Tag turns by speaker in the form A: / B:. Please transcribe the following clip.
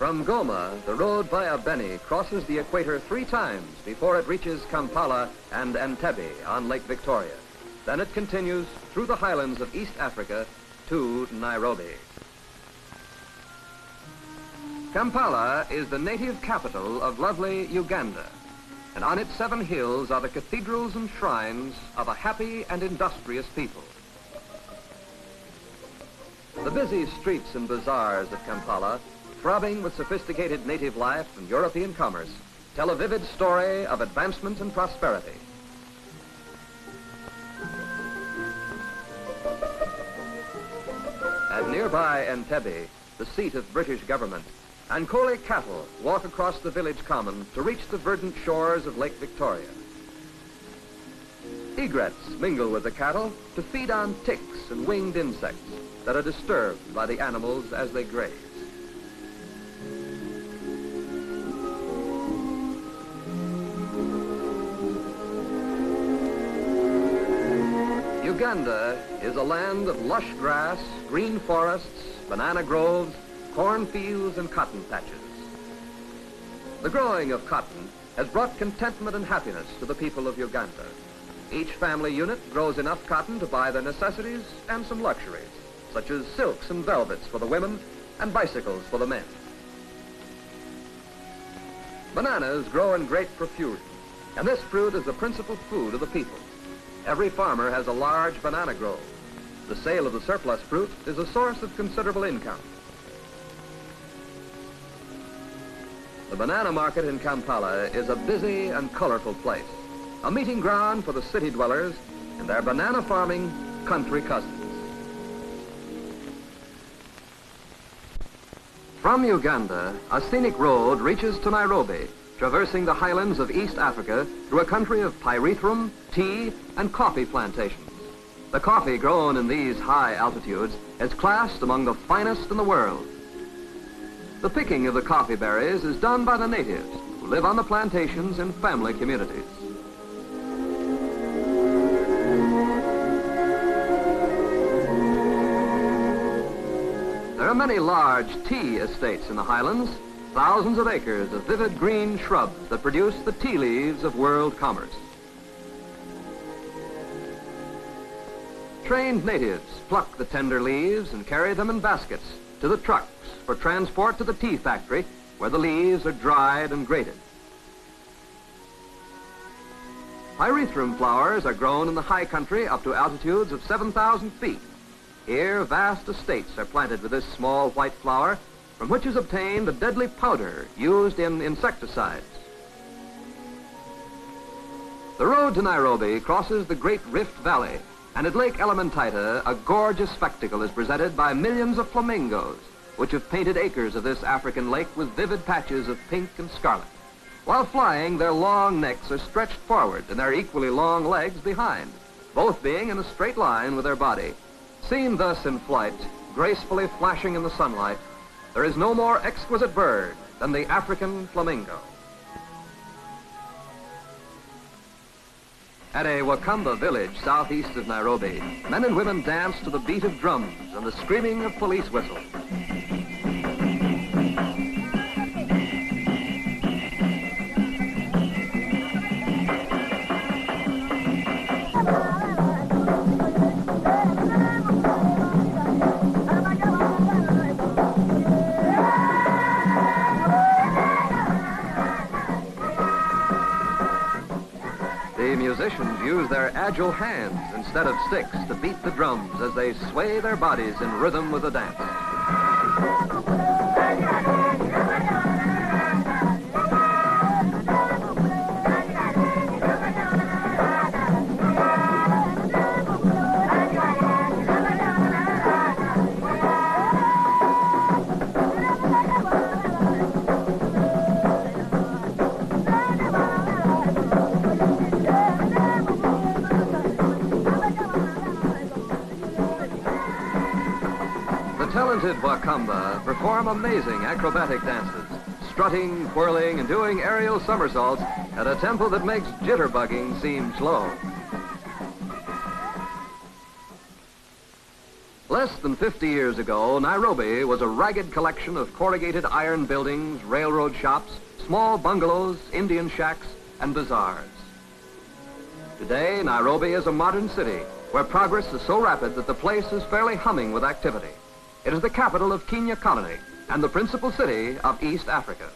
A: From Goma, the road via Beni crosses the equator 3 times before it reaches Kampala and Entebbe on Lake Victoria. Then it continues through the highlands of East Africa to Nairobi. Kampala is the native capital of lovely Uganda, and on its 7 hills are the cathedrals and shrines of a happy and industrious people. The busy streets and bazaars of Kampala, throbbing with sophisticated native life and European commerce, tell a vivid story of advancement and prosperity. At nearby Entebbe, the seat of British government, Ankole cattle walk across the village common to reach the verdant shores of Lake Victoria. Egrets mingle with the cattle to feed on ticks and winged insects that are disturbed by the animals as they graze. Uganda is a land of lush grass, green forests, banana groves, cornfields, and cotton patches. The growing of cotton has brought contentment and happiness to the people of Uganda. Each family unit grows enough cotton to buy their necessities and some luxuries, such as silks and velvets for the women and bicycles for the men. Bananas grow in great profusion, and this fruit is the principal food of the people. Every farmer has a large banana grove. The sale of the surplus fruit is a source of considerable income. The banana market in Kampala is a busy and colorful place, a meeting ground for the city dwellers and their banana farming country cousins. From Uganda, a scenic road reaches to Nairobi, traversing the highlands of East Africa through a country of pyrethrum, tea, and coffee plantations. The coffee grown in these high altitudes is classed among the finest in the world. The picking of the coffee berries is done by the natives who live on the plantations in family communities. There are many large tea estates in the highlands, thousands of acres of vivid green shrubs that produce the tea leaves of world commerce. Trained natives pluck the tender leaves and carry them in baskets to the trucks for transport to the tea factory, where the leaves are dried and grated. Pyrethrum flowers are grown in the high country up to altitudes of 7,000 feet. Here, vast estates are planted with this small white flower, from which is obtained a deadly powder used in insecticides. The road to Nairobi crosses the Great Rift Valley, and at Lake Elementaita, a gorgeous spectacle is presented by millions of flamingos, which have painted acres of this African lake with vivid patches of pink and scarlet. While flying, their long necks are stretched forward and their equally long legs behind, both being in a straight line with their body. Seen thus in flight, gracefully flashing in the sunlight, there is no more exquisite bird than the African flamingo. At a Wakamba village southeast of Nairobi, men and women dance to the beat of drums and the screaming of police whistles. The musicians use their agile hands instead of sticks to beat the drums as they sway their bodies in rhythm with the dance. Talented Wakamba perform amazing acrobatic dances, strutting, whirling, and doing aerial somersaults at a tempo that makes jitterbugging seem slow. Less than 50 years ago, Nairobi was a ragged collection of corrugated iron buildings, railroad shops, small bungalows, Indian shacks, and bazaars. Today, Nairobi is a modern city where progress is so rapid that the place is fairly humming with activity. It is the capital of Kenya Colony and the principal city of East Africa.